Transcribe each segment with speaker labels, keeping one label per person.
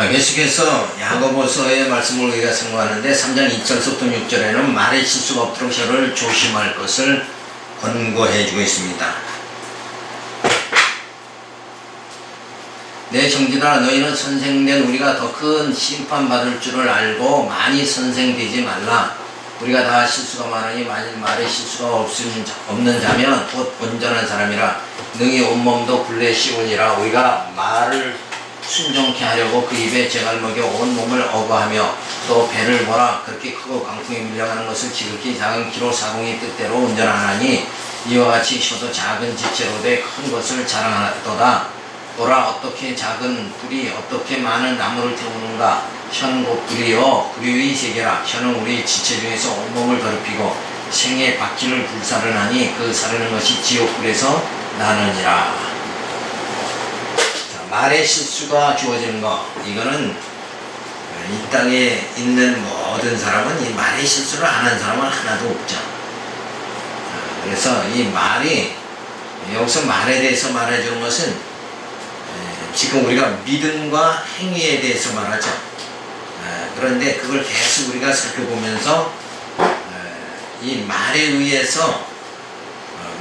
Speaker 1: 계속해서 야고보서의 말씀을 우리가 생각하는데 3장 2절부터 6절에는 말의 실수가 없도록 혀를 조심할 것을 권고해 주고 있습니다. 내 형제들아 너희는 선생된 우리가 더 큰 심판받을 줄을 알고 많이 선생되지 말라. 우리가 다 실수가 많으니 만일 말에 실수가 없는 자면 곧 온전한 사람이라 능히 온몸도 굴레 씌우니라. 우리가 말을 순종케 하려고 그 입에 재갈 먹여 온 몸을 어거하며 또 배를 보라. 그렇게 크고 강풍에 밀려가는 것을 지극히 작은 키로 사공의 뜻대로 운전하나니 이와 같이 혀도 작은 지체로 돼 큰 것을 자랑하도다. 보라 어떻게 작은 불이 어떻게 많은 나무를 태우는가. 혀는 곧 불이요 불의 세계라. 혀는 우리 지체 중에서 온몸을 더럽히고 생의 바퀴를 불사르나니 그 사르는 것이 지옥불에서 나느니라. 말의 실수가 주어지는 것, 이거는 이 땅에 있는 모든 사람은 이 말의 실수를 안 하는 사람은 하나도 없죠. 그래서 이 말이 여기서 말에 대해서 말해주는 것은 지금 우리가 믿음과 행위에 대해서 말하죠. 그런데 그걸 계속 우리가 살펴보면서 이 말에 의해서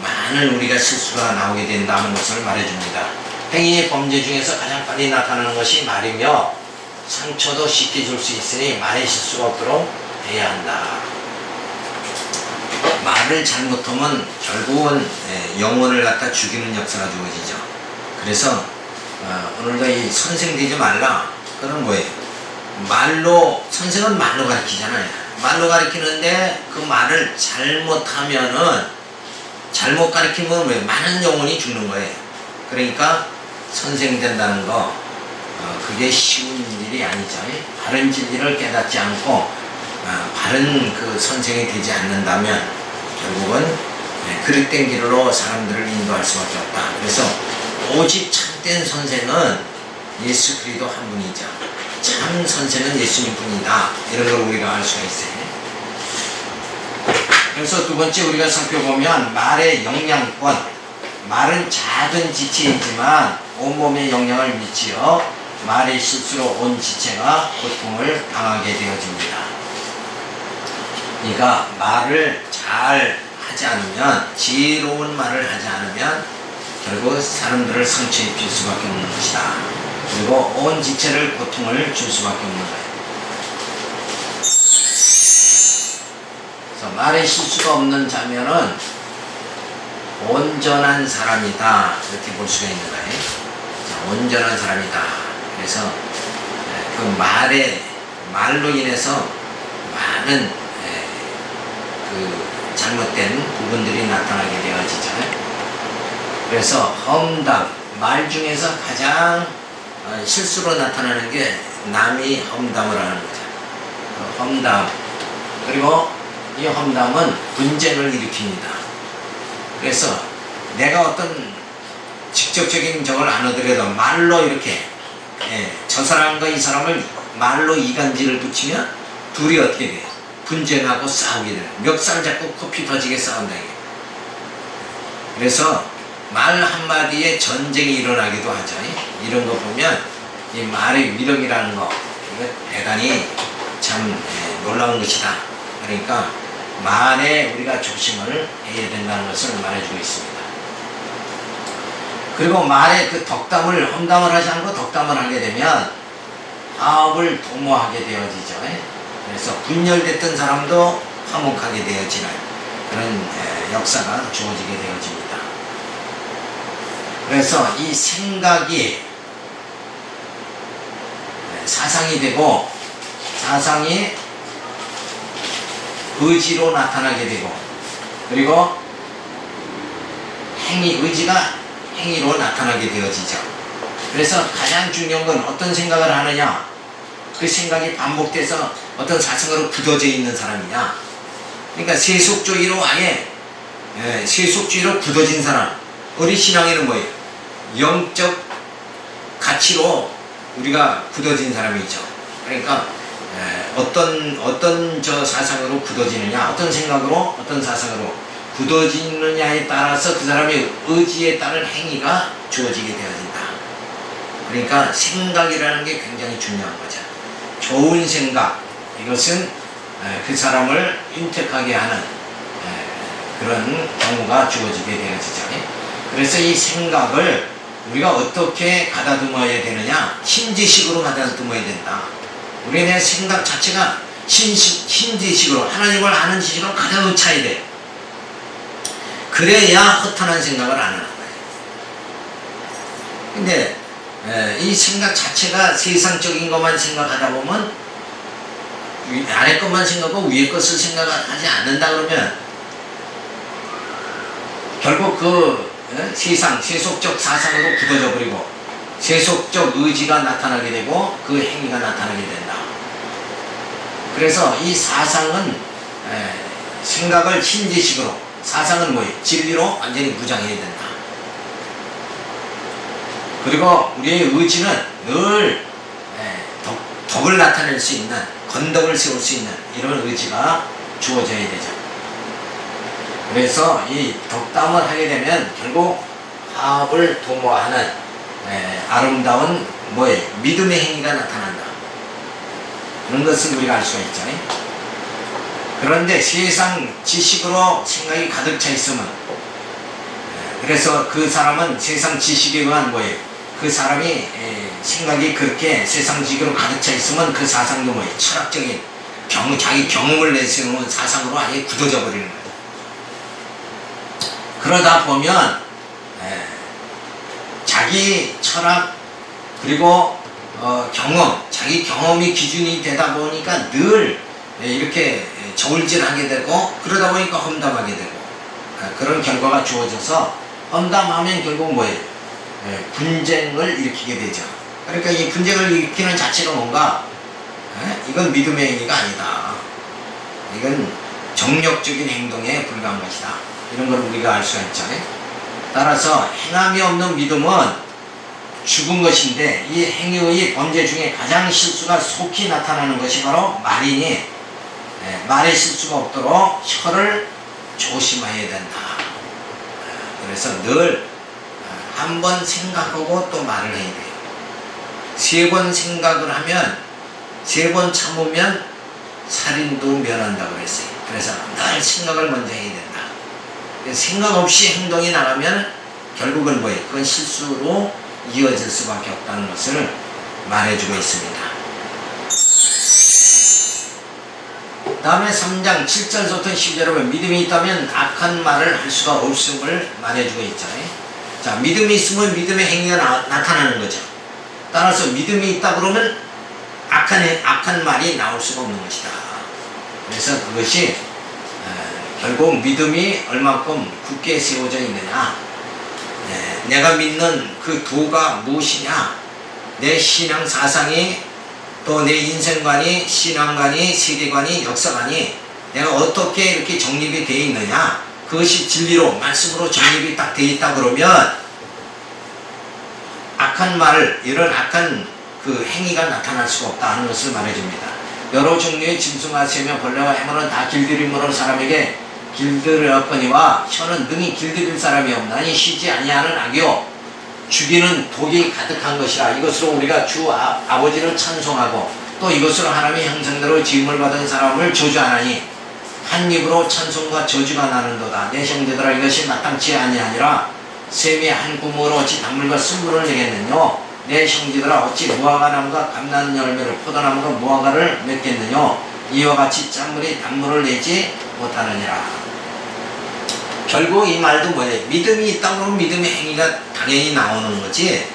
Speaker 1: 많은 우리가 실수가 나오게 된다는 것을 말해줍니다. 행위의 범죄 중에서 가장 빨리 나타나는 것이 말이며 상처도 쉽게 줄 수 있으니 말의 실수가 없도록 해야 한다. 말을 잘못하면 결국은 영혼을 갖다 죽이는 역사가 주어지죠. 그래서 오늘도 이 선생되지 말라. 그건 뭐예요? 말로, 선생은 말로 가르치잖아요. 말로 가르치는데 그 말을 잘못하면은, 잘못 가르치면 왜? 많은 영혼이 죽는 거예요. 그러니까 선생된다는 거, 그게 쉬운 일이 아니죠. 바른 진리를 깨닫지 않고 바른 그 선생이 되지 않는다면 결국은 그릇된 길로 사람들을 인도할 수밖에 없다. 그래서 오직 참된 선생은 예수 그리스도 한 분이죠. 참 선생은 예수님 뿐이다. 이런 걸 우리가 알 수가 있어요. 그래서 두 번째 우리가 살펴보면 말의 영향권. 말은 작은 지체이지만 온몸에 영향을 미치어 말의 실수로 온 지체가 고통을 당하게 되어집니다. 그러니까 말을 잘 하지 않으면, 지혜로운 말을 하지 않으면 결국 사람들을 상처 입힐 수밖에 없는 것이다. 그리고 온 지체를 고통을 줄 수밖에 없는 거예요. 그래서 말에 실수가 없는 자면은 온전한 사람이다. 이렇게 볼 수가 있는 거예요. 자, 온전한 사람이다. 그래서 그 말로 인해서 많은 그 잘못된 부분들이 나타나게 되어지죠. 그래서 험담, 말 중에서 가장 실수로 나타나는 게 남이 험담을 하는 거죠. 험담. 그리고 이 험담은 분쟁을 일으킵니다. 그래서 내가 어떤 직접적인 적을 안 하더라도 말로 이렇게 저 사람과 이 사람을 말로 이간질을 붙이면 둘이 어떻게 돼요? 분쟁하고 싸우게 돼요. 멱살 잡고 코피 터지게 싸운다. 그래서 말 한마디에 전쟁이 일어나기도 하죠. 이런 거 보면 이 말의 위력이라는 거, 이거 대단히 참 놀라운 것이다. 그러니까 말에 우리가 조심을 해야 된다는 것을 말해주고 있습니다. 그리고 말에 그 덕담을, 험담을 하지 않고 덕담을 하게 되면 화합을 도모하게 되어지죠. 그래서 분열됐던 사람도 화목하게 되어지는 그런 역사가 주어지게 되어집니다. 그래서 이 생각이 사상이 되고, 사상이 의지로 나타나게 되고, 그리고 의지가 행위로 나타나게 되어지죠. 그래서 가장 중요한 건 어떤 생각을 하느냐, 그 생각이 반복돼서 어떤 사상으로 굳어져 있는 사람이냐. 그러니까 세속주의로 아예 세속주의로 굳어진 사람. 우리 신앙에는 뭐예요? 영적 가치로 우리가 굳어진 사람이죠. 그러니까 어떤 저 사상으로 굳어지느냐, 어떤 생각으로, 어떤 사상으로 굳어지느냐에 따라서 그 사람의 의지에 따른 행위가 주어지게 되어진다. 그러니까 생각이라는 게 굉장히 중요한 거죠. 좋은 생각, 이것은 그 사람을 윤택하게 하는 그런 경우가 주어지게 되어지죠. 그래서 이 생각을 우리가 어떻게 가다듬어야 되느냐? 신지식으로 가다듬어야 된다. 우리의 생각 자체가 신지식으로, 하나님을 아는 지식으로 가다듬어야 돼요. 그래야 허탄한 생각을 안 하는 거예요. 근데 이 생각 자체가 세상적인 것만 생각하다 보면 아래 것만 생각하고 위에 것을 생각하지 않는다 그러면 결국 그 세상, 세속적 사상으로 굳어져 버리고 세속적 의지가 나타나게 되고 그 행위가 나타나게 된다. 그래서 이 사상은 생각을 신지식으로, 사상은 뭐예요? 진리로 완전히 무장해야 된다. 그리고 우리의 의지는 늘 덕을 나타낼 수 있는, 건덕을 세울 수 있는 이런 의지가 주어져야 되죠. 그래서 이 덕담을 하게 되면 결국 화합을 도모하는 아름다운 뭐예요? 믿음의 행위가 나타난다. 그런 것을 우리가 알 수가 있잖아요. 그런데 세상 지식으로 생각이 가득 차 있으면, 그래서 그 사람은 세상 지식에 의한 뭐예요? 그 사람이 생각이 그렇게 세상 지식으로 가득 차 있으면 그 사상도 뭐예요? 철학적인 자기 경험을 내세우는 사상으로 아예 굳어져 버리는 거예요. 그러다 보면 자기 철학 그리고 경험, 자기 경험이 기준이 되다 보니까 늘 이렇게 저울질하게 되고, 그러다 보니까 험담하게 되고, 그런 결과가 주어져서 험담하면 결국 뭐예요? 분쟁을 일으키게 되죠. 그러니까 이 분쟁을 일으키는 자체가 뭔가 이건 믿음의 행위가 아니다. 이건 정력적인 행동에 불과한 것이다. 이런 걸 우리가 알 수가 있잖아요. 따라서 행함이 없는 믿음은 죽은 것인데, 이 행위의 범죄 중에 가장 실수가 속히 나타나는 것이 바로 말이니 말의 실수가 없도록 혀를 조심해야 된다. 그래서 늘 한 번 생각하고 또 말을 해야 돼요. 3번 생각을 하면, 3번 참으면 살인도 면한다고 그랬어요. 그래서 늘 생각을 먼저 해야 된다. 생각 없이 행동이 나가면 결국은 뭐예요? 그건 실수로 이어질 수밖에 없다는 것을 말해주고 있습니다. 다음에 3장 7절부터 10절에 보면 믿음이 있다면 악한 말을 할 수가 없음을 말해주고 있잖아요. 자, 믿음이 있으면 믿음의 행위가 나타나는 거죠. 따라서 믿음이 있다 그러면 악한 말이 나올 수가 없는 것이다. 그래서 그것이 결국 믿음이 얼마큼 굳게 세워져 있느냐, 내가 믿는 그 도가 무엇이냐, 내 신앙 사상이, 또 내 인생관이, 신앙관이, 세계관이, 역사관이 내가 어떻게 이렇게 정립이 되어 있느냐, 그것이 진리로, 말씀으로 정립이 딱 되어 있다 그러면 악한 말, 이런 악한 그 행위가 나타날 수가 없다 하는 것을 말해줍니다. 여러 종류의 짐승과 새며 벌레와 해물은 다 길들임으로 사람에게 길들였거니와 혀는 능히 길들일 사람이 없나니 쉬지 아니하는 악이요 죽이는 독이 가득한 것이라. 이것으로 우리가 주 아버지를 찬송하고 또 이것으로 하나님의 형상대로 지음을 받은 사람을 저주하나니 한 입으로 찬송과 저주가 나는도다. 내 형제들아, 이것이 마땅치 아니하니라. 샘이 한 구멍으로 어찌 단물과 쓴물을 내겠느냐. 내 형제들아, 어찌 무화과 나무가 감난 열매를, 포도나무가 무화과를 맺겠느냐. 이와 같이 짠물이 단물을 내지 못하느니라. 결국 이 말도 뭐예요? 믿음이 있다 그러면 믿음의 행위가 당연히 나오는 거지,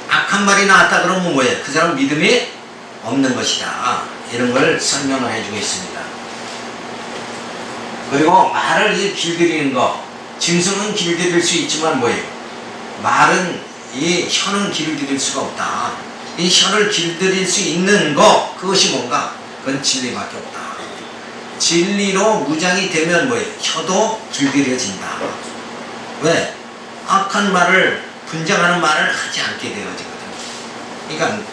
Speaker 1: 악한 말이 나왔다 그러면 뭐예요? 그 사람은 믿음이 없는 것이다. 이런 걸 설명을 해주고 있습니다. 그리고 말을 길들이는 거, 짐승은 길들일 수 있지만 뭐예요? 말은, 이 혀는 길들일 수가 없다. 이 혀를 길들일 수 있는 거, 그것이 뭔가? 그건 진리밖에 없다. 진리로 무장이 되면 뭐예요? 혀도 길들여진다. 왜? 악한 말을, 분쟁하는 말을 하지 않게 되어지거든요. 그러니까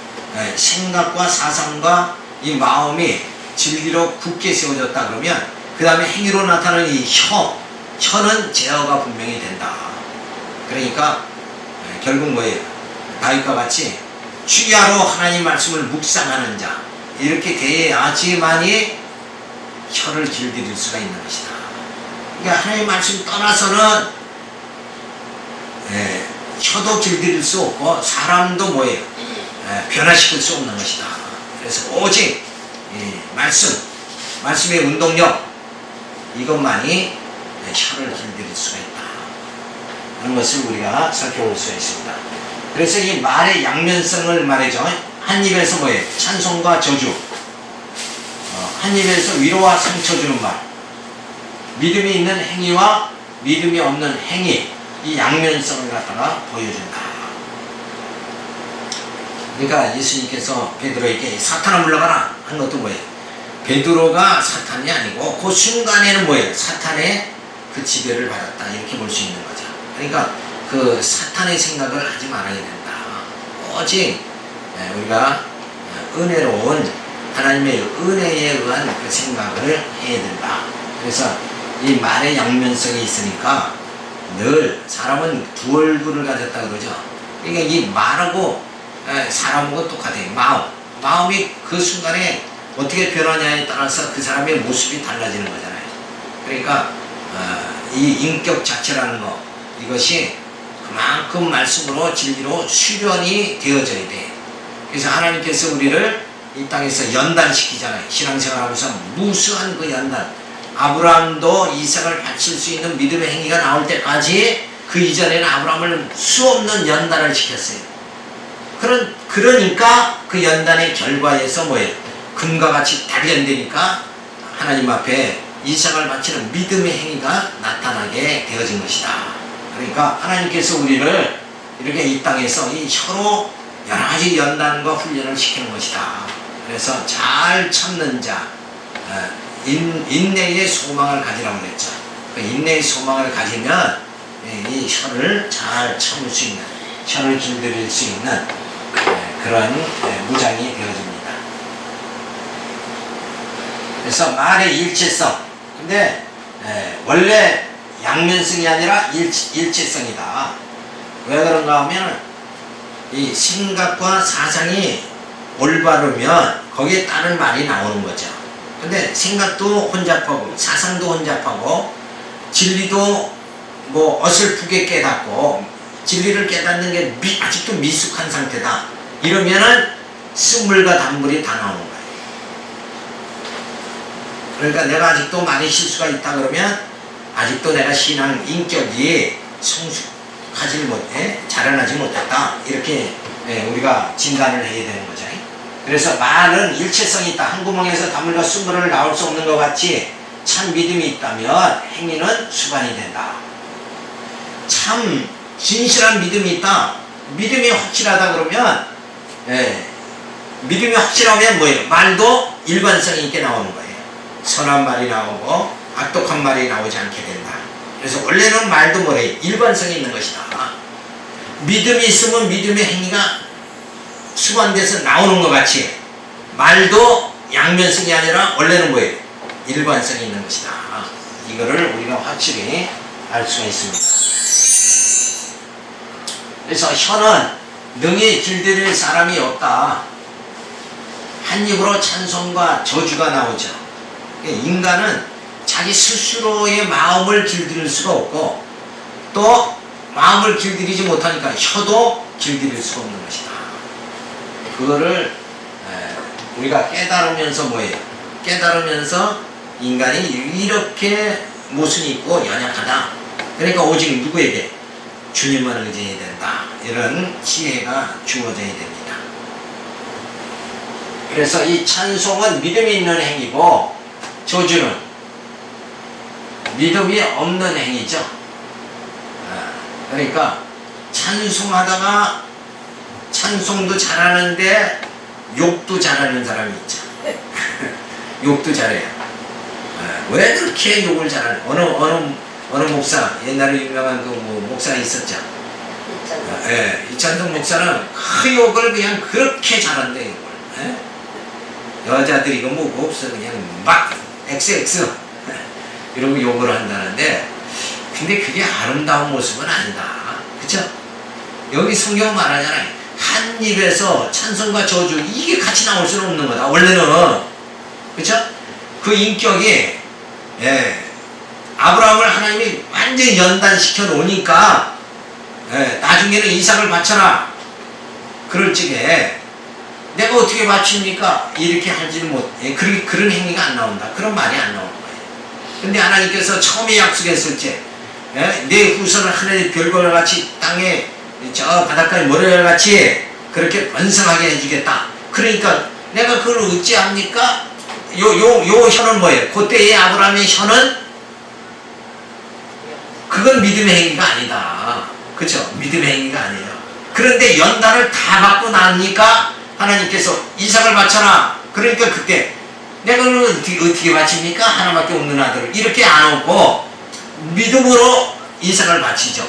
Speaker 1: 생각과 사상과 이 마음이 진리로 굳게 세워졌다 그러면 그 다음에 행위로 나타나는 이 혀는 제어가 분명히 된다. 그러니까 결국 뭐예요? 다윗과 같이 주야로 하나님 말씀을 묵상하는 자, 이렇게 돼야지만이 혀를 길들일 수가 있는 것이다. 그러니까 하나님 말씀 떠나서는 혀도 길들일 수 없고 사람도 뭐예요? 변화시킬 수 없는 것이다. 그래서 오직 말씀의 운동력, 이것만이 혀를 길들일 수가 있다 하는 것을 우리가 살펴볼 수가 있습니다. 그래서 이 말의 양면성을 말이죠. 한 입에서 뭐예요? 찬송과 저주, 한 입에서 위로와 상처 주는 말, 믿음이 있는 행위와 믿음이 없는 행위, 이 양면성을 갖다가 보여준다. 그러니까 예수님께서 베드로에게 사탄아 물러가라 한 것도 뭐예요? 베드로가 사탄이 아니고 그 순간에는 뭐예요? 사탄의 그 지배를 받았다, 이렇게 볼 수 있는 거죠. 그러니까 그 사탄의 생각을 하지 말아야 된다. 오직 우리가 은혜로운 하나님의 은혜에 의한 그 생각을 해야 된다. 그래서 이 말의 양면성이 있으니까 늘 사람은 두 얼굴을 가졌다 그러죠. 그러니까 이 말하고 사람하고 똑같아요. 마음이 그 순간에 어떻게 변하냐에 따라서 그 사람의 모습이 달라지는 거잖아요. 그러니까 이 인격 자체라는 거, 이것이 그만큼 말씀으로 진리로 수련이 되어져야 돼. 그래서 하나님께서 우리를 이 땅에서 연단시키잖아요. 신앙생활하면서 무수한 그 연단, 아브라함도 이삭을 바칠 수 있는 믿음의 행위가 나올 때까지 그 이전에는 아브라함을 수없는 연단을 시켰어요. 그러니까 그 연단의 결과에서 뭐예요? 금과 같이 단련되니까 하나님 앞에 이삭을 바치는 믿음의 행위가 나타나게 되어진 것이다. 그러니까 하나님께서 우리를 이렇게 이 땅에서 이 혀로 여러 가지 연단과 훈련을 시키는 것이다. 그래서 잘 참는 자, 인내의 소망을 가지라고 그랬죠. 그 인내의 소망을 가지면 이 혀를 잘 참을 수 있는, 혀를 길들일 수 있는 그런 무장이 되어집니다. 그래서 말의 일체성, 근데 원래 양면성이 아니라 일체성이다. 왜 그런가 하면 이 생각과 사상이 올바르면 거기에 따른 말이 나오는 거죠. 근데 생각도 혼잡하고 사상도 혼잡하고 진리도 뭐 어설프게 깨닫고 진리를 깨닫는 게 아직도 미숙한 상태다. 이러면은 쓴물과 단물이 다 나오는 거예요. 그러니까 내가 아직도 많이 실수가 있다 그러면 아직도 내가 신앙 인격이 성숙하지 못해, 자라나지 못했다. 이렇게 우리가 진단을 해야 되는 거죠. 그래서 말은 일체성이 있다. 한 구멍에서 단물과 쓴물을 나올 수 없는 것 같이 참 믿음이 있다면 행위는 수반이 된다. 참 진실한 믿음이 있다. 믿음이 확실하다 그러면 믿음이 확실하면 뭐예요? 말도 일관성 있게 나오는 거예요. 선한 말이 나오고 악독한 말이 나오지 않게 된다. 그래서 원래는 말도 뭐래요? 일관성이 있는 것이다. 믿음이 있으면 믿음의 행위가 수반돼서 나오는 것 같이 말도 양면성이 아니라 원래는 뭐예요? 일관성이 있는 것이다. 이거를 우리가 확실히 알 수가 있습니다. 그래서 혀는 능히 길들일 사람이 없다. 한 입으로 찬송과 저주가 나오죠. 인간은 자기 스스로의 마음을 길들일 수가 없고 또 마음을 길들이지 못하니까 혀도 길들일 수가 없는 것이다. 그거를 우리가 깨달으면서 뭐예요? 깨달으면서 인간이 이렇게 모순이 있고 연약하다. 그러니까 오직 누구에게? 주님만 의지해야 된다. 이런 지혜가 주어져야 됩니다. 그래서 이 찬송은 믿음이 있는 행위고 저주는 믿음이 없는 행위죠. 그러니까 찬송하다가 찬송도 잘하는데 욕도 잘하는 사람이 있죠. 욕도 잘해요. 왜 그렇게 욕을 잘하는? 어느 목사, 옛날에 유명한 그 목사가 있었죠. 이찬동 목사는 그 욕을 그냥 그렇게 잘한대. 욕을. 여자들이 이거 뭐고 없어 그냥 막 XX 이러고 욕을 한다는데, 근데 그게 아름다운 모습은 아니다. 그쵸? 여기 성경 말하잖아요. 한 입에서 찬송과 저주 이게 같이 나올 수는 없는 거다. 원래는 그렇죠? 그 인격이 아브라함을 하나님이 완전히 연단시켜 놓으니까 나중에는 이삭을 바쳐라. 그럴 적에 내가 어떻게 바칩니까? 이렇게 하지는 못. 그런 행위가 안 나온다. 그런 말이 안 나오는 거예요. 근데 하나님께서 처음에 약속했을 때 내 후손을 하늘의 별과 같이 땅에 저 바닷가에 모래와 같이 그렇게 번성하게 해주겠다. 그러니까 내가 그걸 어찌합니까? 요 혀는 뭐예요? 그때의 아브라함의 혀는 그건 믿음의 행위가 아니다. 그렇죠? 믿음의 행위가 아니에요. 그런데 연단을 다 받고 나니까 하나님께서 이삭을 바쳐라. 그러니까 그때 내가 그걸 어떻게 바칩니까? 하나밖에 없는 아들을 이렇게 안 하고 믿음으로 이삭을 바치죠.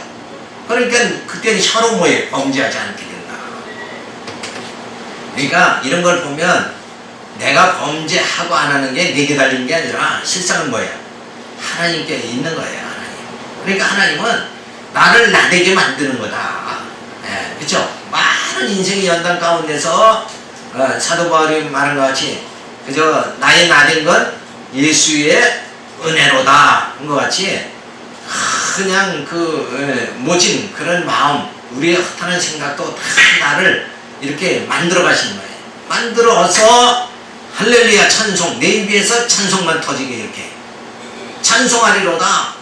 Speaker 1: 그러니까 그때는 혀로 뭐예요? 범죄하지 않게 된다. 그러니까 이런 걸 보면 내가 범죄하고 안 하는 게 내게 달린 게 아니라 실상은 뭐예요? 하나님께 있는 거예요. 하나님. 그러니까 하나님은 나를 나되게 만드는 거다. 그렇죠? 많은 인생의 연단 가운데서 사도 바울이 말한 것 같이 그저 나의 나된 건 예수의 은혜로다 한 것 같이 그냥 모진 그런 마음 우리의 허탄한 생각도 다 나를 이렇게 만들어 가시는 거예요. 만들어서 할렐루야 찬송 내 입에서 찬송만 터지게 이렇게 찬송하리로다.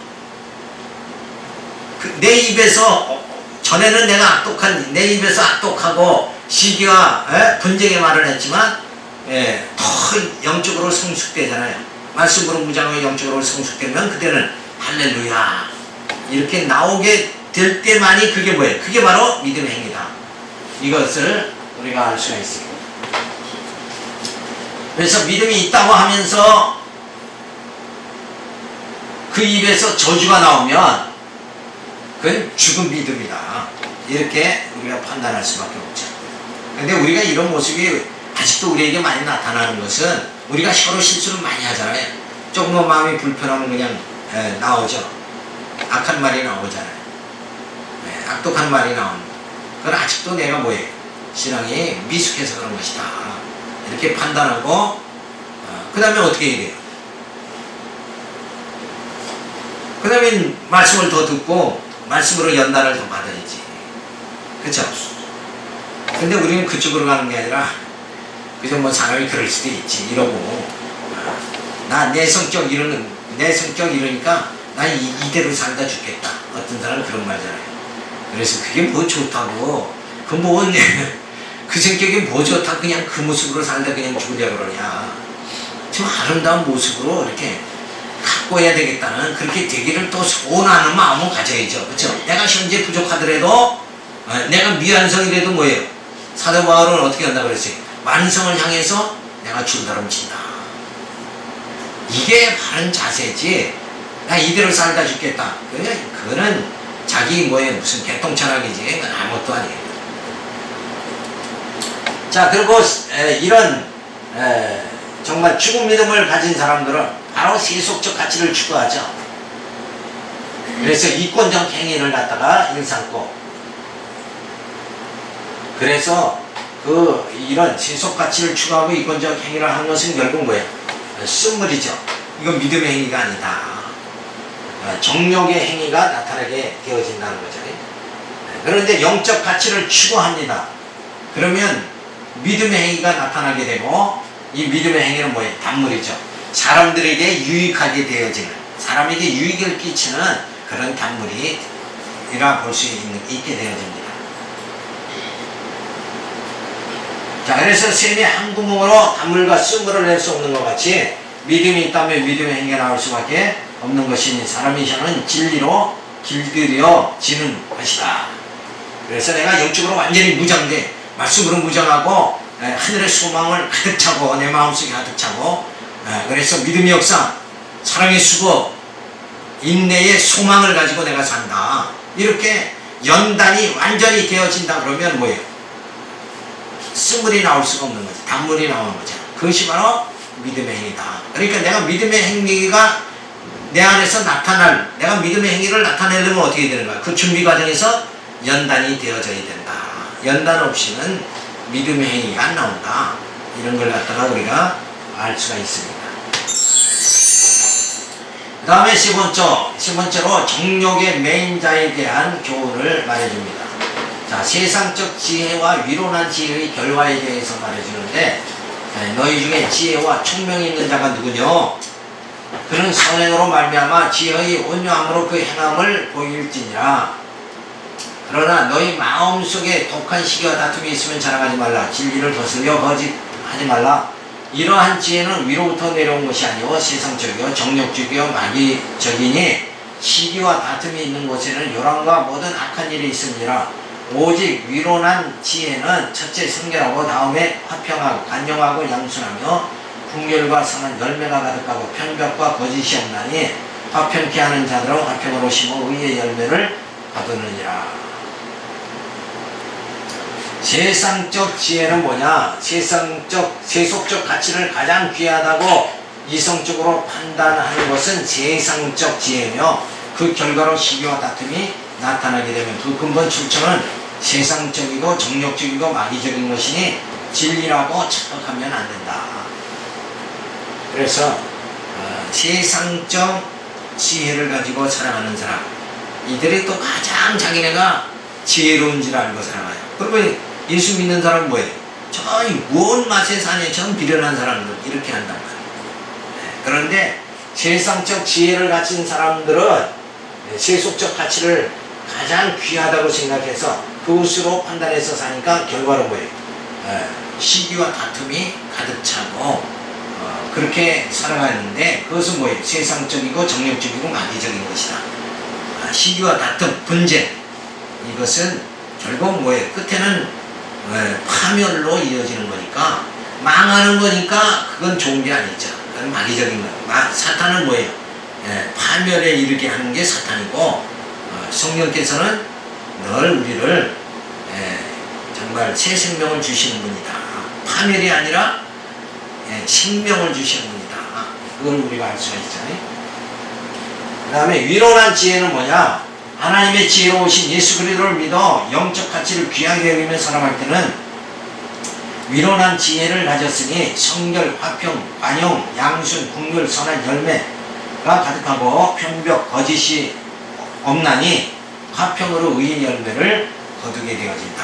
Speaker 1: 내 입에서 전에는 내가 내 입에서 악독하고 시기와 분쟁의 말을 했지만 더 영적으로 성숙되잖아요. 말씀으로 무장하고 영적으로 성숙되면 그때는 할렐루야 이렇게 나오게 될 때만이 그게 뭐예요? 그게 바로 믿음의 행위다. 이것을 우리가 알 수가 있어요. 그래서 믿음이 있다고 하면서 그 입에서 저주가 나오면 그건 죽은 믿음이다. 이렇게 우리가 판단할 수밖에 없죠. 근데 우리가 이런 모습이 아직도 우리에게 많이 나타나는 것은 우리가 혀로 실수를 많이 하잖아요. 조금만 마음이 불편하면 그냥 나오죠. 악한 말이 나오잖아요. 악독한 말이 나옵니다. 그건 아직도 내가 뭐예요? 신앙이 미숙해서 그런 것이다. 이렇게 판단하고 그 다음에 어떻게 해야 돼요? 그 다음에 말씀을 더 듣고 말씀으로 연단을 더 받아야지. 그쵸? 근데 우리는 그쪽으로 가는 게 아니라 그저 뭐 사람이 그럴 수도 있지 이러고 내 성격 이러니까 나 이대로 살다 죽겠다. 어떤 사람은 그런 말잖아요. 그래서 그게 뭐 좋다고 그 성격이 뭐 좋다 그냥 그 모습으로 살다 그냥 죽으려고 그러냐. 좀 아름다운 모습으로 이렇게 갖고 해야 되겠다는 그렇게 되기를 또 소원하는 마음을 가져야죠. 그렇죠? 내가 현재 부족하더라도 내가 미완성이라도 뭐예요? 사도 바울은 어떻게 한다고 그랬어요? 완성을 향해서 내가 줄다름친다. 이게 바른 자세지. 나 이대로 살다 죽겠다. 그거는 자기 무슨 개똥철학이지. 그건 아무것도 아니에요. 자, 그리고 이런 정말 죽은 믿음을 가진 사람들은 바로 세속적 가치를 추구하죠. 그래서 이권적 행위를 갖다가 일삼고 그래서 이런 세속 가치를 추구하고 이권적 행위를 하는 것은 결국 뭐예요? 쓴물이죠. 이건 믿음의 행위가 아니다. 정욕의 행위가 나타나게 되어진다는 거죠. 그런데 영적 가치를 추구합니다. 그러면 믿음의 행위가 나타나게 되고 이 믿음의 행위는 뭐예요? 단물이죠. 사람들에게 유익하게 되어지는 사람에게 유익을 끼치는 그런 단물이라 볼 수 있게 되어집니다. 자, 그래서 샘이 한 구멍으로 단물과 쓴물을 낼 수 없는 것 같이 믿음이 있다면 믿음의 행위가 나올 수밖에 없는 것이니 사람의 혀는 진리로 길들여지는 것이다. 그래서 내가 영적으로 완전히 무장돼 말씀으로 무장하고 하늘의 소망을 가득 차고 내 마음속에 가득 차고 그래서 믿음의 역사, 사랑의 수고, 인내의 소망을 가지고 내가 산다. 이렇게 연단이 완전히 되어진다 그러면 뭐예요? 쓴물이 나올 수가 없는 거죠. 단물이 나오는 거죠. 그것이 바로 믿음의 행위다. 그러니까 내가 믿음의 행위가 내 안에서 내가 믿음의 행위를 나타내려면 어떻게 되는 거야? 그 준비 과정에서 연단이 되어져야 된다. 연단 없이는 믿음의 행위가 안 나온다. 이런 걸 갖다가 우리가 알 수가 있습니다. 그 다음에 10번째로 정욕의 매인자에 대한 교훈을 말해줍니다. 자, 세상적 지혜와 위론한 지혜의 결과에 대해서 말해주는데, 너희 중에 지혜와 총명이 있는 자가 누구뇨? 그는 선행으로 말미암아 지혜의 온유함으로 그 행함을 보일지니라. 그러나 너희 마음속에 독한 시기와 다툼이 있으면 자랑하지 말라. 진리를 거슬려 거짓하지 말라. 이러한 지혜는 위로부터 내려온 것이 아니오 세상적이요 정욕적이요 마귀적이니 시기와 다툼이 있는 곳에는 요란과 모든 악한 일이 있습니다. 오직 위로난 지혜는 첫째 성결하고 다음에 화평하고 간용하고 양순하며 풍렬과 선한 열매가 가득하고 편벽과 거짓이 없나니 화평케 하는 자들은 화평으로 심어 의의 열매를 거두느니라. 세상적 지혜는 뭐냐? 세속적 가치를 가장 귀하다고 이성적으로 판단하는 것은 세상적 지혜며 그 결과로 시기와 다툼이 나타나게 되면 그 근본 출처는 세상적이고 정욕적이고 마귀적인 것이니 진리라고 착각하면 안 된다. 그래서 세상적 지혜를 가지고 살아가는 사람, 이들이 또 가장 자기네가 지혜로운 줄 알고 살아가요. 그러면 예수 믿는 사람은 뭐예요? 저이 무언 맛에 사냐, 전 비련한 사람들 이렇게 한단 말이에요. 그런데 세상적 지혜를 가진 사람들은 세속적 가치를 가장 귀하다고 생각해서 그것으로 판단해서 사니까 결과로 뭐예요? 시기와 다툼이 가득 차고 그렇게 살아가는데 그것은 뭐예요? 세상적이고 정욕적이고 마귀적인 것이다. 시기와 다툼, 분쟁, 이것은 결국 뭐예요? 끝에는 파멸로 이어지는 거니까 망하는 거니까 그건 좋은 게 아니죠. 그건 마귀적인 거예요. 사탄은 뭐예요? 파멸에 이르게 하는 게 사탄이고 성령께서는 늘 우리를 정말 새 생명을 주시는 분이다. 파멸이 아니라 생명을 주시는 분이다. 그걸 우리가 알 수가 있잖아요. 그 다음에 위로난 지혜는 뭐냐? 하나님의 지혜로우신 예수 그리스도를 믿어 영적 가치를 귀하게 여기며 살아갈 때는 위로난 지혜를 가졌으니 성결, 화평, 관용, 양순, 국률, 선한 열매가 가득하고 편벽, 거짓이 없나니 화평으로 의의 열매를 거두게 되어진다.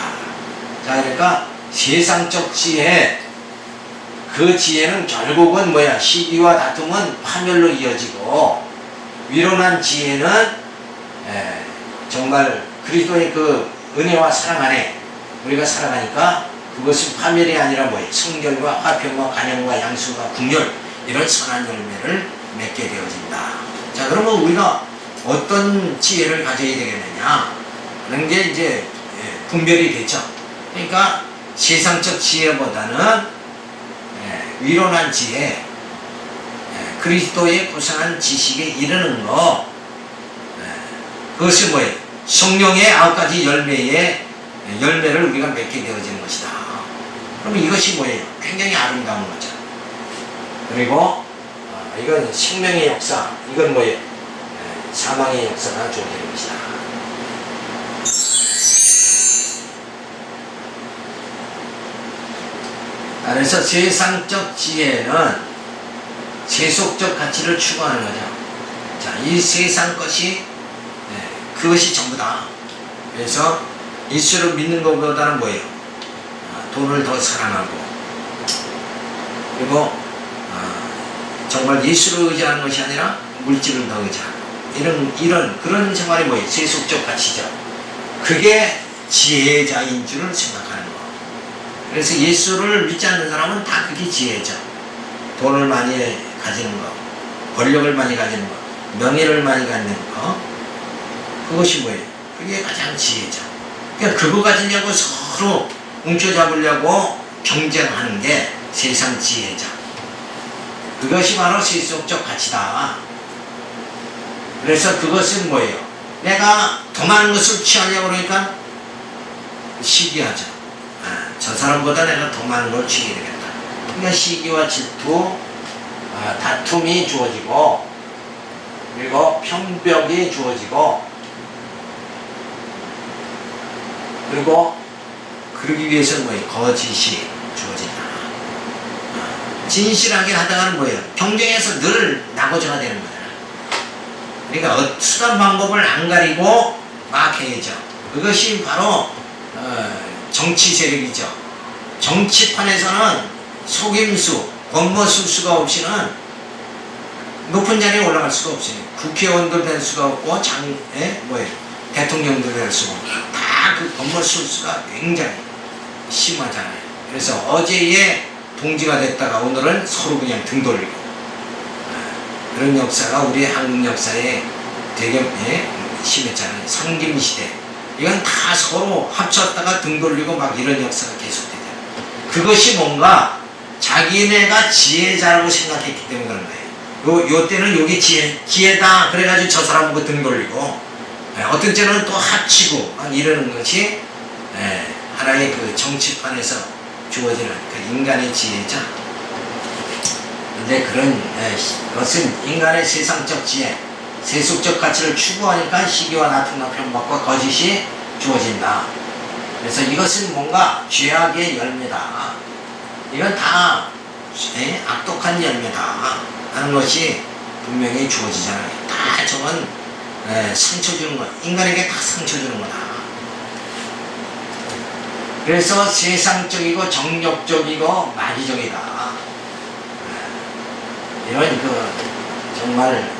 Speaker 1: 자, 그러니까 세상적 지혜, 그 지혜는 결국은 뭐야? 시기와 다툼은 파멸로 이어지고 위로난 지혜는 정말 그리스도의 그 은혜와 사랑 안에 우리가 살아가니까 그것은 파멸이 아니라 뭐예요? 성결과 화평과 간영과 양수와 국률, 이런 선한 열매를 맺게 되어진다. 자, 그러면 우리가 어떤 지혜를 가져야 되겠느냐? 그런 게 이제 분별이 되죠. 그러니까 세상적 지혜보다는 위로난 지혜, 그리스도의 고상한 지식에 이르는 거, 그것이 뭐예요? 성령의 9가지 열매를 우리가 맺게 되어지는 것이다. 그러면 이것이 뭐예요? 굉장히 아름다운 거죠. 그리고 이건 생명의 역사, 이건 뭐예요? 사망의 역사가 주어지는 것이다. 그래서 세상적 지혜는 세속적 가치를 추구하는 거죠. 자, 이 세상 것이 그것이 전부다. 그래서 예수를 믿는 것보다는 뭐예요? 돈을 더 사랑하고, 그리고 정말 예수를 의지하는 것이 아니라 물질을 더 의지하고, 그런 생활이 뭐예요? 세속적 가치죠. 그게 지혜자인 줄을 생각하는 거. 그래서 예수를 믿지 않는 사람은 다 그게 지혜죠. 돈을 많이 가지는 거, 권력을 많이 가지는 거, 명예를 많이 갖는 거, 그것이 뭐예요? 그게 가장 지혜죠. 그러니까 그거 가지려고 서로 뭉쳐잡으려고 경쟁하는 게 세상 지혜죠. 그것이 바로 세속적 가치다. 그래서 그것은 뭐예요? 내가 더 많은 것을 취하려고 그러니까 시기하죠. 저 사람보다 내가 더 많은 걸 취해야 되겠다. 그러니까 시기와 질투, 다툼이 주어지고, 그리고 편벽이 주어지고, 그리고 그러기 위해서는 뭐예요? 거짓이 주어진다. 진실하게 하다가는 뭐예요? 경쟁에서 늘 낙오자가 되는 거예요. 그러니까 수단 방법을 안 가리고 막 해야죠. 그것이 바로 정치 세력이죠. 정치판에서는 속임수, 권모술수가 없이는 높은 자리에 올라갈 수가 없어요. 국회의원도 될 수가 없고 대통령도 될 수가 없고 다 그 권모술수가 굉장히 심하잖아요. 그래서 어제에 동지가 됐다가 오늘은 서로 그냥 등 돌리고 그런 역사가 우리 한국 역사에 되게 심했잖아요. 상김시대. 이건 다 서로 합쳤다가 등 돌리고 막 이런 역사가 계속되죠. 그것이 뭔가 자기네가 지혜자라고 생각했기 때문에 그런 거예요. 요 때는 여기 지혜다. 그래가지고 저 사람 보고 등 돌리고 어떤 때는 또 합치고 막 이러는 것이 하나의 그 정치판에서 주어지는 그 인간의 지혜죠. 근데 그런 것은 인간의 세상적 지혜, 세속적 가치를 추구하니까 시기와 나통과 편박과 거짓이 주어진다. 그래서 이것은 뭔가 죄악의 열매다. 이건 다 악독한 열매다 하는 것이 분명히 주어지잖아요. 다 저건 상처 주는 것, 인간에게 다 상처 주는 거다. 그래서 세상적이고 정력적이고 마귀적이다. 이런 정말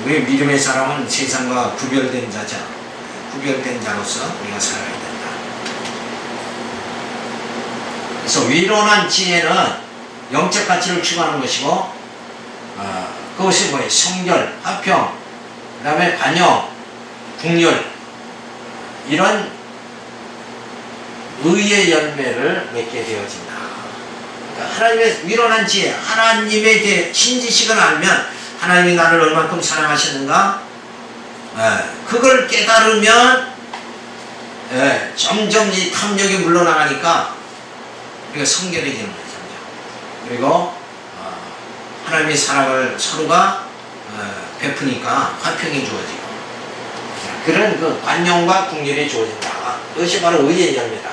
Speaker 1: 우리 믿음의 사람은 세상과 구별된 자죠. 구별된 자로서 우리가 살아야 된다. 그래서 위로난 지혜는 영적 가치를 추구하는 것이고 그것이 뭐예요? 성결, 화평, 그 다음에 관용, 국률 이런 의의 열매를 맺게 되어진다. 그러니까 하나님의 위로난 지혜, 하나님에 대해 신지식을 알면 하나님이 나를 얼만큼 사랑하시는가 그걸 깨달으면 점점 이 탐욕이 물러나가니까 우리가 성결해지는 거예요. 점점. 그리고 하나님의 사랑을 서로가 베푸니까 화평이 주어지고 그런 그 관용과 국률이 주어진다. 그것이 바로 의의 열매다.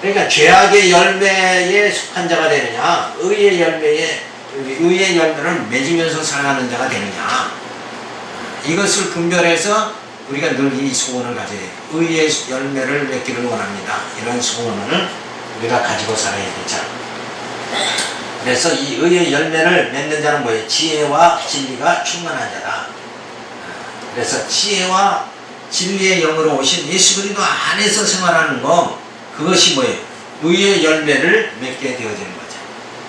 Speaker 1: 그러니까 죄악의 열매에 속한 자가 되느냐, 의의 열매를 맺으면서 살아가는 자가 되느냐, 이것을 분별해서 우리가 늘 이 소원을 가져야 돼요. 의의 열매를 맺기를 원합니다. 이런 소원을 우리가 가지고 살아야 되죠. 그래서 이 의의 열매를 맺는 자는 뭐예요? 지혜와 진리가 충만한 자다. 그래서 지혜와 진리의 영으로 오신 예수 그리스도 안에서 생활하는 거, 그것이 뭐예요? 의의 열매를 맺게 되어지는 거죠.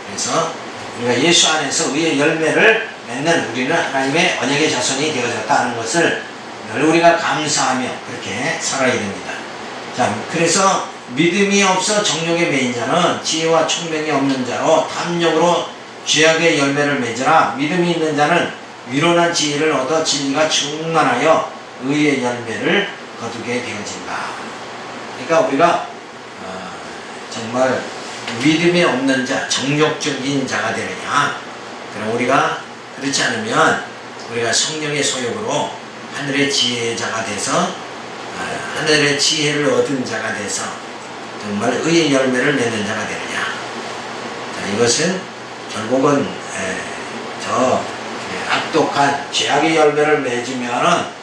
Speaker 1: 그래서 우리가 예수 안에서 의의 열매를 맺는 우리는 하나님의 언약의 자손이 되어졌다는 것을 늘 우리가 감사하며 그렇게 살아야 됩니다. 자, 그래서 믿음이 없어 정욕에 매인 자는 지혜와 총명이 없는 자로 탐욕으로 죄악의 열매를 맺으라. 믿음이 있는 자는 위로난 지혜를 얻어 진리가 충만하여 의의 열매를 거두게 되어진다. 그러니까 우리가 정말 믿음이 없는 자, 정욕적인 자가 되느냐, 그럼 우리가 그렇지 않으면 우리가 성령의 소욕으로 하늘의 지혜자가 돼서 하늘의 지혜를 얻은 자가 돼서 정말 의의 열매를 맺는 자가 되느냐. 자, 이것은 결국은 저 악독한 죄악의 열매를 맺으면은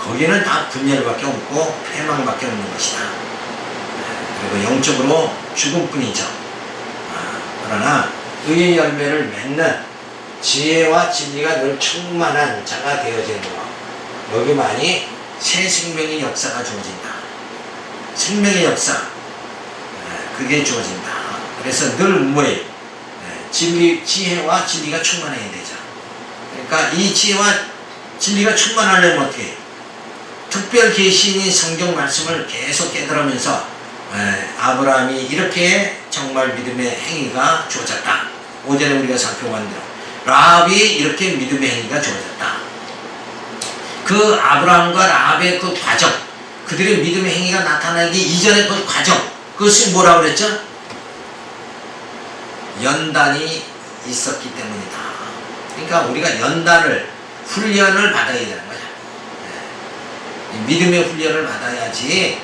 Speaker 1: 거기는 다 분열밖에 없고 패망밖에 없는 것이다. 그리고 영적으로 죽음뿐이죠. 그러나 의의 열매를 맺는 지혜와 진리가 늘 충만한 자가 되어지는 것, 여기만이 새 생명의 역사가 주어진다. 생명의 역사, 그게 주어진다. 그래서 늘 뭐예요? 지혜와 진리가 충만해야 되죠. 그러니까 이 지혜와 진리가 충만하려면 어떻게 해요? 특별 계시인 성경 말씀을 계속 깨달으면서 아브라함이 이렇게 정말 믿음의 행위가 주어졌다. 오전에 우리가 살펴본 대로 라합이 이렇게 믿음의 행위가 주어졌다. 그 아브라함과 라합의 그 과정, 그들의 믿음의 행위가 나타나기 이전의 그 과정, 그것이 뭐라고 그랬죠? 연단이 있었기 때문이다. 그러니까 우리가 연단을, 훈련을 받아야 되는 거죠. 믿음의 훈련을 받아야지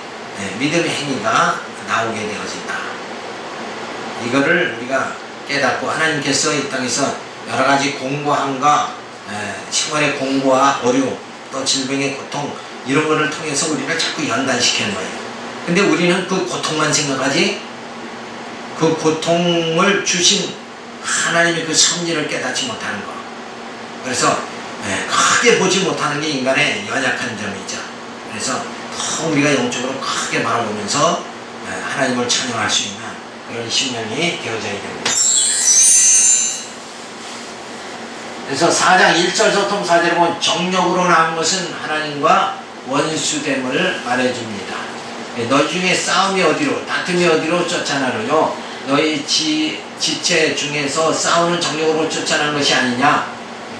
Speaker 1: 믿음의 행위가 나오게 되어진다. 이거를 우리가 깨닫고 하나님께서 이 땅에서 여러 가지 공고함과 생활의 공고와 어려움 또 질병의 고통 이런 거를 통해서 우리를 자꾸 연단시키는 거예요. 근데 우리는 그 고통만 생각하지 그 고통을 주신 하나님의 그 섭리를 깨닫지 못하는 거. 그래서 크게 보지 못하는 게 인간의 연약한 점이죠. 그래서 더 우리가 영적으로 크게 바라보면서 하나님을 찬양할 수 있는 그런 심령이 되어져야 됩니다. 그래서 4장 1절부터 4절에 보면 정욕으로 나온 것은 하나님과 원수됨을 말해줍니다. 너희 중에 싸움이 어디로 다툼이 어디로 쫓아나느뇨 너희 지체 중에서 싸우는 정욕으로 쫓아나는 것이 아니냐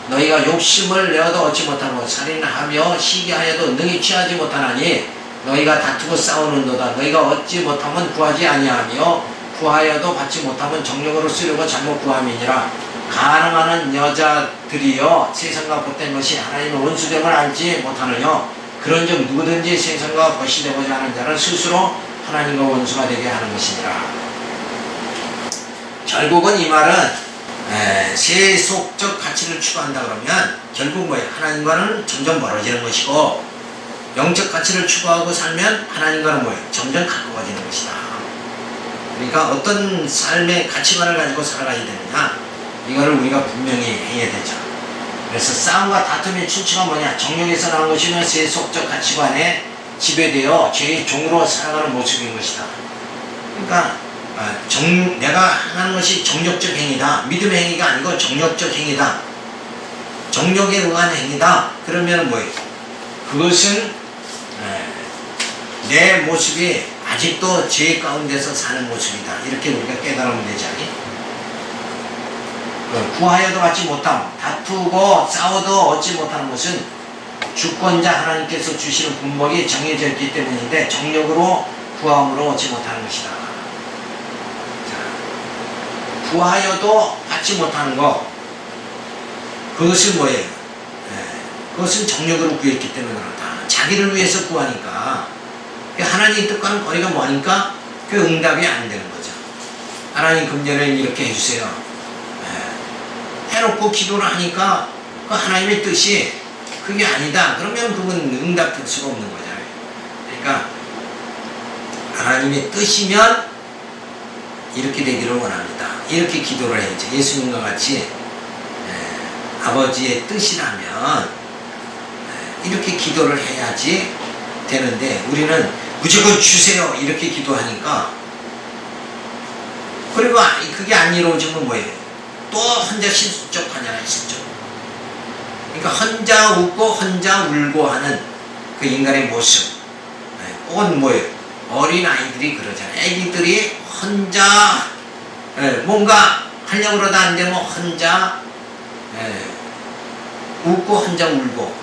Speaker 1: 너희가 욕심을 내어도 얻지 못하고 살인하며 시기하여도 능히 취하지 못하나니 너희가 다투고 싸우는도다 너희가 얻지 못하면 구하지 아니하며 구하여도 받지 못하면 정욕으로 쓰려고 잘못 구함이니라 가늠하는 여자들이여 세상과 보탠 것이 하나님의 원수됨을 알지 못하느뇨 그런즉 누구든지 세상과 벗이되고자 하는 자는 스스로 하나님과 원수가 되게 하는 것이니라. 결국은 이 말은 세속적 가치를 추구한다 그러면 결국 뭐예요? 하나님과는 점점 멀어지는 것이고 영적 가치를 추구하고 살면 하나님과는 뭐예요? 점점 가까워지는 것이다. 그러니까 어떤 삶의 가치관을 가지고 살아가야 되느냐 이거를 우리가 분명히 해야 되죠. 그래서 싸움과 다툼의 출처가 뭐냐 정욕에서 나온 것이면 세속적 가치관에 지배되어 죄의 종으로 살아가는 모습인 것이다. 그러니까 내가 하는 것이 정욕적 행위다. 믿음의 행위가 아니고 정욕적 행위다. 정욕에 의한 행위다. 그러면 뭐예요? 그것은 내 모습이 아직도 죄 가운데서 사는 모습이다. 이렇게 우리가 깨달으면 되지 않니? 구하여도 받지 못함, 다투고 싸워도 얻지 못하는 것은 주권자 하나님께서 주시는 분법이 정해져 있기 때문인데 정욕으로 구함으로 얻지 못하는 것이다. 구하여도 받지 못하는 것 그것은 뭐예요? 그것은 정욕으로 구했기 때문에 그렇다. 자기를 위해서 구하니까 하나님 뜻과는 거리가 뭐하니까 그 응답이 안 되는 거죠. 하나님 금년에 이렇게 해주세요. 해놓고 기도를 하니까 그 하나님의 뜻이 그게 아니다. 그러면 그건 응답될 수가 없는 거잖아요. 그러니까 하나님의 뜻이면 이렇게 되기를 원합니다. 이렇게 기도를 해야죠. 예수님과 같이 아버지의 뜻이라면 이렇게 기도를 해야지 되는데 우리는 무조건 주세요 이렇게 기도하니까 그리고 그게 안 이루어지면 뭐예요? 또 혼자 실족하잖아요. 실족. 그러니까 혼자 웃고 혼자 울고 하는 그 인간의 모습 혹은 뭐예요? 어린아이들이 그러잖아요. 애기들이 혼자 뭔가 하려고 그러다 안 되면 혼자 웃고 혼자 울고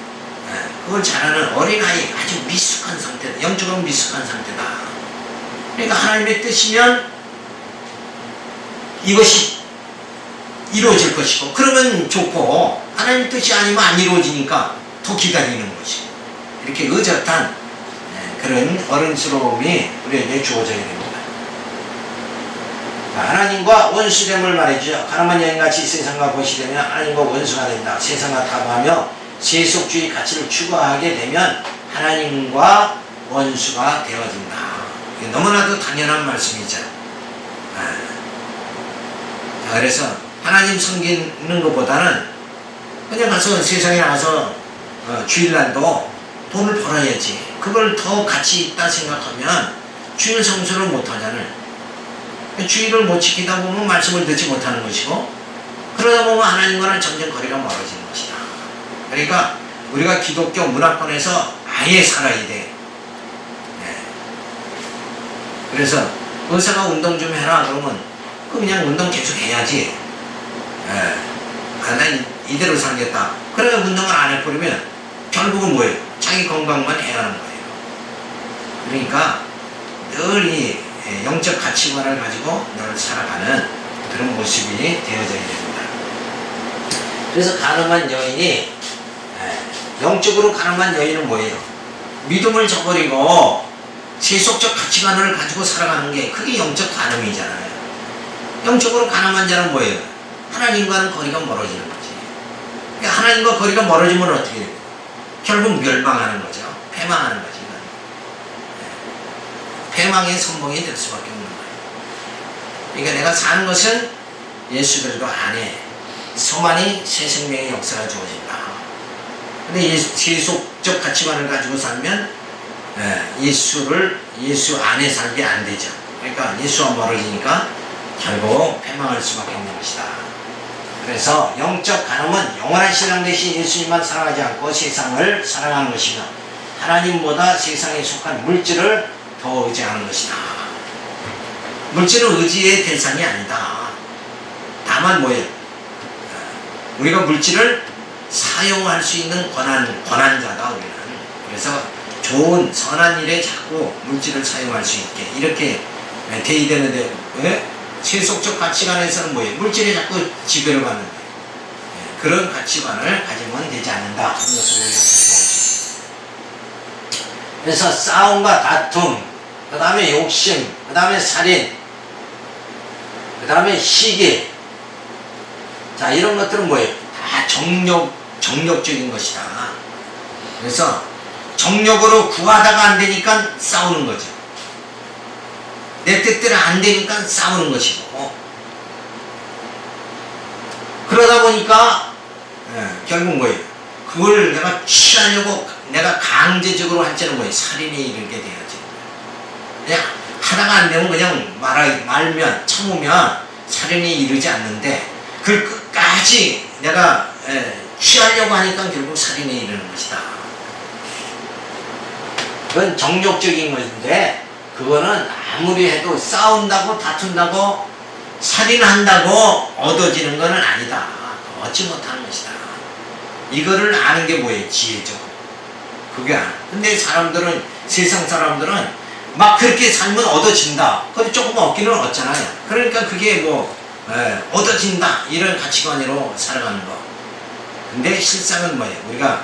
Speaker 1: 그걸 잘하는 어린아이 아주 미숙한 상태다. 영적으로 미숙한 상태다. 그러니까 하나님의 뜻이면 이것이 이루어질 것이고 그러면 좋고 하나님 뜻이 아니면 안 이루어지니까 더 기다리는 것이 이렇게 의젓한 그런 어른스러움이 우리에게 주어져야 됩니다. 하나님과 원수됨을 말해주죠. 가늠한 여인같이 세상과 벗이되면 하나님과 원수가 된다. 세상과 타부하며 세속주의 가치를 추구하게 되면 하나님과 원수가 되어진다. 너무나도 당연한 말씀이죠. 그래서 하나님 섬기는 것보다는 그냥 가서 세상에 나가서 주일날도 돈을 벌어야지. 그걸 더 가치 있다 생각하면 주일 성수를 못하잖아요. 주일을 못 지키다 보면 말씀을 듣지 못하는 것이고 그러다 보면 하나님과는 점점 거리가 멀어지는 것이다. 그러니까 우리가 기독교 문화권에서 아예 살아야 돼. 그래서 의사가 운동 좀 해라 그러면 그냥 운동 계속 해야지. 난 이대로 살겠다. 그러면 운동을 안 해버리면 결국은 뭐예요? 자기 건강만 해야 하는 거예요. 그러니까 늘 이 영적 가치관을 가지고 늘 살아가는 그런 모습이 되어져야 됩니다. 그래서 가늠한 여인이 영적으로 가늠한 여인은 뭐예요? 믿음을 저버리고 세속적 가치관을 가지고 살아가는 게 그게 영적 간음이잖아요. 영적으로 간음한 자는 뭐예요? 하나님과는 거리가 멀어지는 거지. 그러니까 하나님과 거리가 멀어지면 어떻게 돼요? 결국 멸망하는 거죠. 패망하는 거지. 패망의 선봉이 될 수밖에 없는 거예요. 그러니까 내가 사는 것은 예수 그리스도 안에 서만이 새 생명의 역사가 주어진다. 근데 이 세속적 가치관을 가지고 살면 예수 안에 살게 안 되죠. 그러니까 예수와 멀어지니까 결국 패망할 수밖에 없는 것이다. 그래서 영적 간음은 영원한 신앙 대신 예수님만 사랑하지 않고 세상을 사랑하는 것이며 하나님보다 세상에 속한 물질을 더 의지하는 것이다. 물질은 의지의 대상이 아니다. 다만 뭐예요? 우리가 물질을 사용할 수 있는 권한자다 우리는. 그래서 좋은 선한 일에 자꾸 물질을 사용할 수 있게 이렇게 대의되는데 세속적 가치관에서는 뭐예요? 물질에 자꾸 지배를 받는 거예요. 그런 가치관을 가지면 되지 않는다. 그래서 싸움과 다툼, 그 다음에 욕심, 그 다음에 살인, 그 다음에 시기, 자 이런 것들은 뭐예요? 다 정력적인 것이다. 그래서 정력으로 구하다가 안 되니까 싸우는 거죠. 내 뜻대로 안 되니까 싸우는 것이고, 그러다 보니까 결국 뭐예요? 그걸 내가 취하려고 내가 강제적으로 할 때는 뭐예요? 살인에 이르게 돼야지. 그냥 하다가 안 되면 그냥 말면 참으면 살인에 이르지 않는데 그걸 끝까지 내가 취하려고 하니까 결국 살인에 이르는 것이다. 그건 정욕적인 것인데 그거는 아무리 해도 싸운다고 다툰다고 살인한다고 얻어지는 것은 아니다. 얻지 못하는 것이다. 이거를 아는 게 뭐예요? 지혜죠. 그게 아니야. 근데 사람들은, 세상 사람들은 막 그렇게 살면 얻어진다. 근데 조금 얻기는 얻잖아요. 그러니까 그게 뭐 얻어진다 이런 가치관으로 살아가는 거. 근데 실상은 뭐예요? 우리가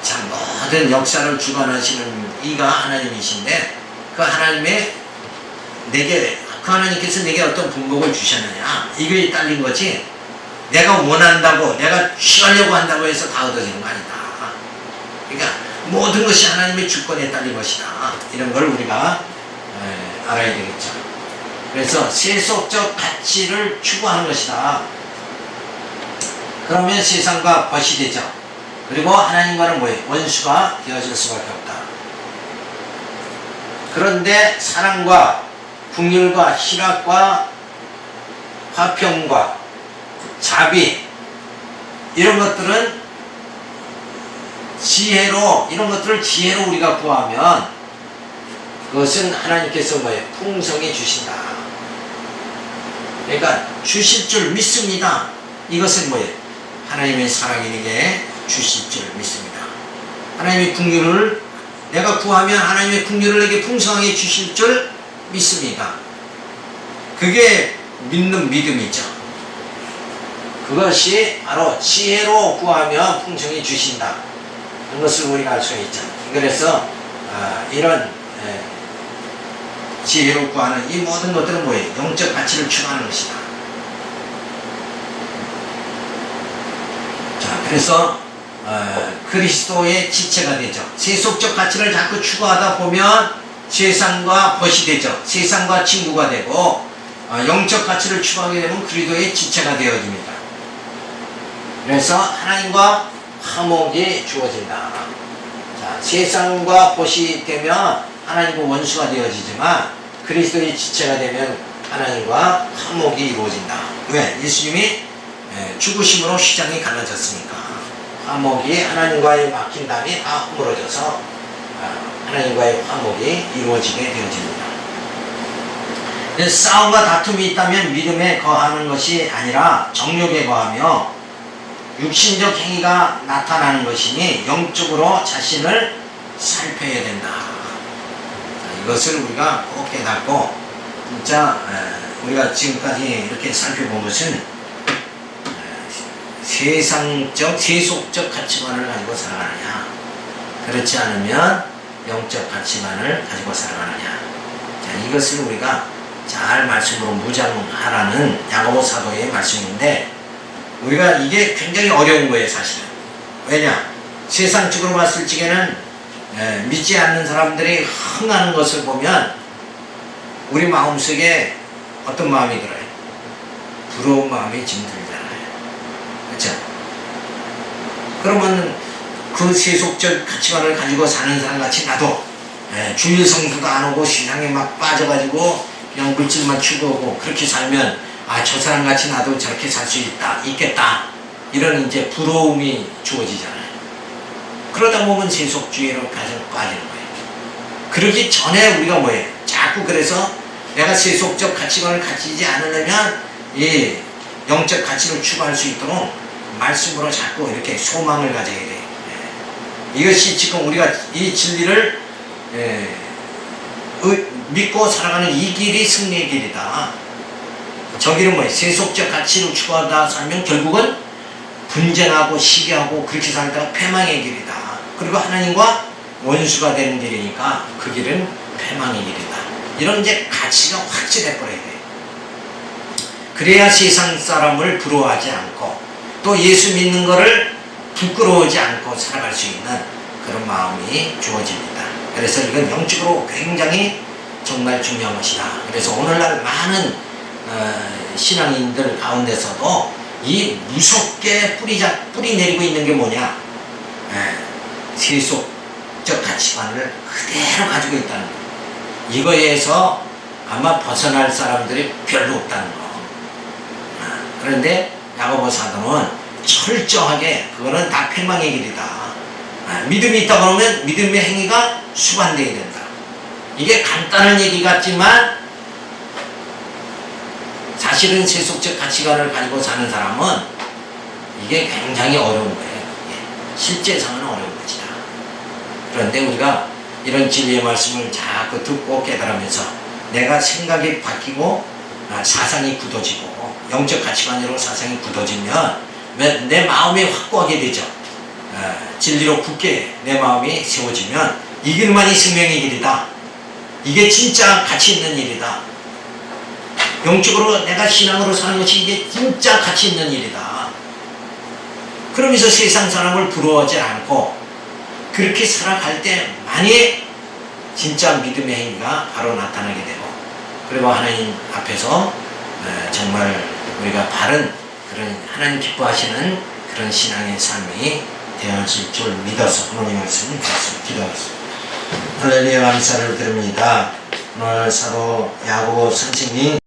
Speaker 1: 참 모든 역사를 주관하시는 이가 하나님이신데 그 하나님의 그 하나님께서 내게 어떤 분복을 주셨느냐 이거에 딸린 거지 내가 원한다고 내가 취하려고 한다고 해서 다 얻어지는 거 아니다. 그러니까 모든 것이 하나님의 주권에 딸린 것이다. 이런 걸 우리가 알아야 되겠죠. 그래서 세속적 가치를 추구하는 것이다. 그러면 세상과 벗이 되죠. 그리고 하나님과는 뭐예요? 원수가 되어질 수밖에 없다. 그런데 사랑과 긍휼과 희락과 화평과 자비 이런 것들은 이런 것들을 지혜로 우리가 구하면 그것은 하나님께서 뭐예요? 풍성히 주신다. 그러니까 주실 줄 믿습니다. 이것은 뭐예요? 하나님의 사랑에게 주실 줄 믿습니다. 하나님의 긍휼을 내가 구하면 하나님의 긍휼을 내게 풍성하게 주실 줄 믿습니다. 그게 믿는 믿음이죠. 그것이 바로 지혜로 구하면 풍성히 주신다. 그것을 우리가 알 수가 있죠. 그래서 이런 지혜로 구하는 이 모든 것들은 뭐예요? 영적 가치를 추구하는 것이다. 자, 그래서 그리스도의 지체가 되죠. 세속적 가치를 자꾸 추구하다 보면 세상과 벗이 되죠. 세상과 친구가 되고 영적 가치를 추구하게 되면 그리스도의 지체가 되어집니다. 그래서 하나님과 화목이 주어진다. 자, 세상과 벗이 되면 하나님과 원수가 되어지지만 그리스도의 지체가 되면 하나님과 화목이 이루어진다. 왜? 예수님이 죽으심으로 시장이 갈라졌으니까. 화목이 하나님과의 막힌 담이 다 허물어져서 하나님과의 화목이 이루어지게 되어집니다. 싸움과 다툼이 있다면 믿음에 거하는 것이 아니라 정욕에 거하며 육신적 행위가 나타나는 것이니 영적으로 자신을 살펴야 된다. 이것을 우리가 꼭 깨닫고 진짜 우리가 지금까지 이렇게 살펴본 것은 세속적 가치관을 가지고 살아가느냐 그렇지 않으면 영적 가치관을 가지고 살아가느냐. 자, 이것을 우리가 잘 말씀으로 무장하라는 야고보 사도의 말씀인데, 우리가 이게 굉장히 어려운 거예요, 사실은. 왜냐? 세상적으로 봤을 적에는 믿지 않는 사람들이 흥하는 것을 보면 우리 마음속에 어떤 마음이 들어요? 부러운 마음이 지금 들잖아요. 그렇죠? 그러면 그 세속적 가치관을 가지고 사는 사람 같이 나도 주일 성수도 안 오고 신앙에 막 빠져가지고 그냥 물질만 추구하고 그렇게 살면 저 사람 같이 나도 저렇게 살 수 있겠다. 이런 이제 부러움이 주어지잖아요. 그러다 보면 세속주의로 가서 빠지는 거예요. 그러기 전에 우리가 뭐예요? 자꾸 그래서 내가 세속적 가치관을 가지지 않으려면 이 영적 가치를 추구할 수 있도록 말씀으로 자꾸 이렇게 소망을 가져야 돼요. 이것이 지금 우리가 이 진리를 믿고 살아가는 이 길이 승리의 길이다. 저 길은 뭐예요? 세속적 가치를 추구하다 살면 결국은 분쟁하고 시기하고 그렇게 살다가 패망의 길이다. 그리고 하나님과 원수가 되는 길이니까 그 길은 패망의 길이다. 이런 이제 가치가 확실해 버려야 돼요. 그래야 세상 사람을 부러워하지 않고 또 예수 믿는 거를 부끄러워하지 않고 살아갈 수 있는 그런 마음이 주어집니다. 그래서 이건 영적으로 굉장히 정말 중요한 것이다. 그래서 오늘날 많은 신앙인들 가운데서도 이 무섭게 뿌리 내리고 있는 게 뭐냐? 세속적 가치관을 그대로 가지고 있다는 거. 이거에서 아마 벗어날 사람들이 별로 없다는 거. 그런데 야고보 사도는 철저하게 그거는 다 패망의 길이다. 믿음이 있다 그러면 믿음의 행위가 수반되어야 된다. 이게 간단한 얘기 같지만 사실은 세속적 가치관을 가지고 사는 사람은 이게 굉장히 어려운 거예요. 실제상은 어려운 것이다. 그런데 우리가 이런 진리의 말씀을 자꾸 듣고 깨달으면서 내가 생각이 바뀌고 사상이 굳어지고 영적 가치관으로 사상이 굳어지면 내 마음이 확고하게 되죠. 진리로 굳게 내 마음이 세워지면 이 길만이 생명의 길이다. 이게 진짜 가치 있는 일이다. 영적으로 내가 신앙으로 사는 것이 이게 진짜 가치 있는 일이다. 그러면서 세상 사람을 부러워하지 않고 그렇게 살아갈 때만이 진짜 믿음의 행위가 바로 나타나게 되고, 그리고 하나님 앞에서 정말 우리가 바른 그런 하나님 기뻐하시는 그런 신앙의 삶이 되어질 줄 믿어서 오늘 말씀을 기도하겠습니다. 할렐루야. 감사를 드립니다. 오늘 사도 야고보 선생님